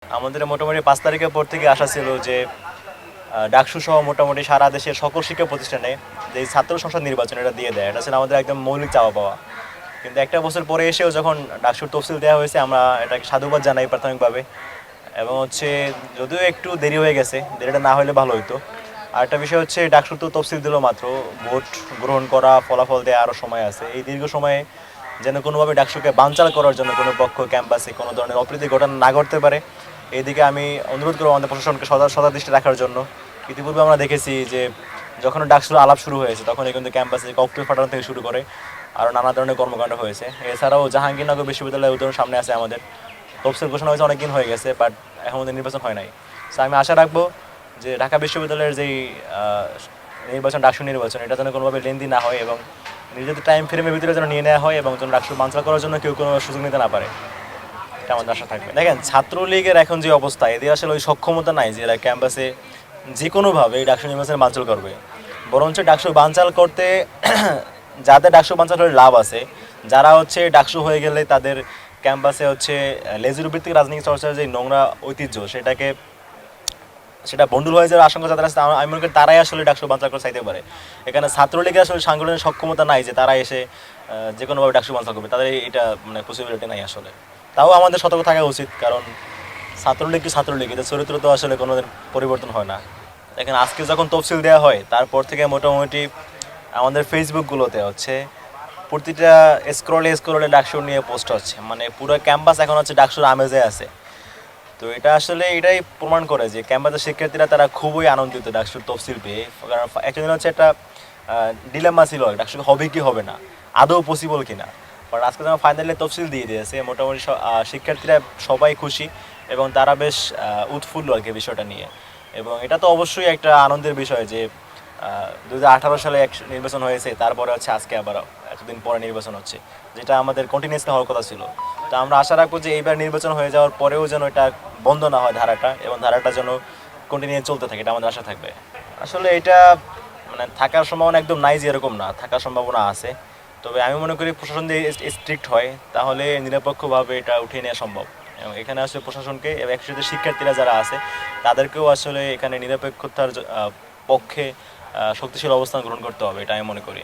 আমাদের মোটামুটি 5 তারিখের পর থেকে আশা ছিল যে ডাকসু সহ মোটামুটি সারা দেশের সকল শিক্ষা প্রতিষ্ঠানে যে ছাত্র সংসদ নির্বাচন এটা দিয়ে দেয়, এটা ছিল আমাদের একদম মৌলিক চাওয়া পাওয়া। কিন্তু একটা বছর পরে এসেও যখন ডাকসুর তফসিল দেওয়া হয়েছে, আমরা এটাকে সাধুবাদ জানাই প্রাথমিকভাবে। এবং হচ্ছে যদিও একটু দেরি হয়ে গেছে, দেরিটা না হলে ভালো হতো। আর একটা বিষয় হচ্ছে ডাকসুর তো তফসিল দিল মাত্র, ভোট গ্রহণ করা, ফলাফল দেওয়া আরও সময় আছে। এই দীর্ঘ সময়ে যেন কোনোভাবে ডাকসুকে বানচাল করার জন্য কোনো পক্ষ ক্যাম্পাসে কোনো ধরনের অপ্রীতি ঘটনা না ঘটতে পারে, এইদিকে আমি অনুরোধ করব আমাদের প্রশাসনকে সদা দৃষ্টি রাখার জন্য। ইতিপূর্বে আমরা দেখেছি যে যখন ডাকসুর আলাপ শুরু হয়েছে তখনই কিন্তু ক্যাম্পাসে ককটেল ফাটানো থেকে শুরু করে আরও নানা ধরনের কর্মকাণ্ড হয়েছে। এছাড়াও জাহাঙ্গীরনগর বিশ্ববিদ্যালয়ের উদাহরণ সামনে আছে আমাদের। তফসিল ঘোষণা হয়েছে অনেক দিন হয়ে গেছে, বাট এখন আমাদের নির্বাচন হয় নাই। সো আমি আশা রাখবো যে ঢাকা বিশ্ববিদ্যালয়ের যেই নির্বাচন, ডাকসু নির্বাচন, এটা যেন কোনোভাবে লেন্দি না হয় এবং নিজেদের টাইম ফ্রেমের ভিতরে যেন নিয়ে নেওয়া হয় এবং যেন ডাকসু বানচাল করার জন্য কেউ কোনো সুযোগ নিতে না পারে, এটা আমাদের আশা থাকবে। দেখেন, ছাত্রলীগের এখন যে অবস্থা, এদের আসলে ওই সক্ষমতা নাই যে এরা ক্যাম্পাসে যে কোনোভাবে এই ডাকসু নির্বাচনের বানচাল করবে। বরঞ্চ ডাকসু বানচাল করতে যাদের ডাকসু বানচাল হলে লাভ আছে, যারা হচ্ছে ডাকসু হয়ে গেলে তাদের ক্যাম্পাসে হচ্ছে লেজুর ভিত্তিক রাজনীতি চর্চার যে নোংরা ঐতিহ্য, সেটা বন্ডুল হয়ে যাওয়ার আশঙ্কা যাদের আছে, আমি মনে করি তারাই আসলে ডাকসু বানচাল করে চাইতে পারে। এখানে ছাত্রলীগের আসলে সাংগঠনিক সক্ষমতা নাই যে তারা এসে যে কোনোভাবে ডাকসু বানচাল করবে, তাদের এটা মানে পসিবিলিটি নাই আসলে। তাও আমাদের সতর্ক থাকা উচিত, কারণ ছাত্রলীগ কি ছাত্রলীগ, এদের চরিত্র তো আসলে কোনো পরিবর্তন হয় না। দেখেন, আজকে যখন তফসিল দেওয়া হয় তারপর থেকে মোটামুটি আমাদের ফেসবুকগুলোতে হচ্ছে প্রতিটা স্ক্রলে ডাকসু নিয়ে পোস্ট হচ্ছে, মানে পুরো ক্যাম্পাস এখন হচ্ছে ডাকসুর আমেজে আছে। তো এটা আসলে এটাই প্রমাণ করে যে ক্যাম্পাসের শিক্ষার্থীরা তারা খুবই আনন্দিত ডাকসুর তফসিল পেয়ে। কারণ একটা দিন হচ্ছে একটা ডিলেমা ছিল, ডাকসু হবে কি হবে না, আদৌ পসিবল কিনা। কারণ আজকে যখন ফাইনালি তফসিল দিয়ে দিয়েছে, মোটামুটি শিক্ষার্থীরা সবাই খুশি এবং তারা বেশ উৎফুল্ল আর কি বিষয়টা নিয়ে। এবং এটা তো অবশ্যই একটা আনন্দের বিষয় যে 2018 সালে এক নির্বাচন হয়েছে, তারপরে হচ্ছে আজকে আবার এতদিন পরে নির্বাচন হচ্ছে, যেটা আমাদের কন্টিনিউসলি হওয়ার কথা ছিল। তো আমরা আশা রাখবো যে এইবার নির্বাচন হয়ে যাওয়ার পরেও যেন এটা বন্ধ না হয় ধারাটা, এবং ধারাটা যেন কন্টিনিউ চলতে থাকে, এটা আমাদের আশা থাকবে। আসলে এটা মানে থাকার সম্ভাবনা একদম নাই যে এরকম না, থাকার সম্ভাবনা আছে। তবে আমি মনে করি প্রশাসন যদি স্ট্রিক্ট হয় তাহলে নিরপেক্ষভাবে এটা উঠিয়ে নেওয়া সম্ভব। এবং এখানে আসলে প্রশাসনকে এবং একসাথে শিক্ষার্থীরা যারা আছে তাদেরকেও আসলে এখানে নিরপেক্ষতার পক্ষে শক্তিশালী অবস্থান গ্রহণ করতে হবে, এটা আমি মনে করি।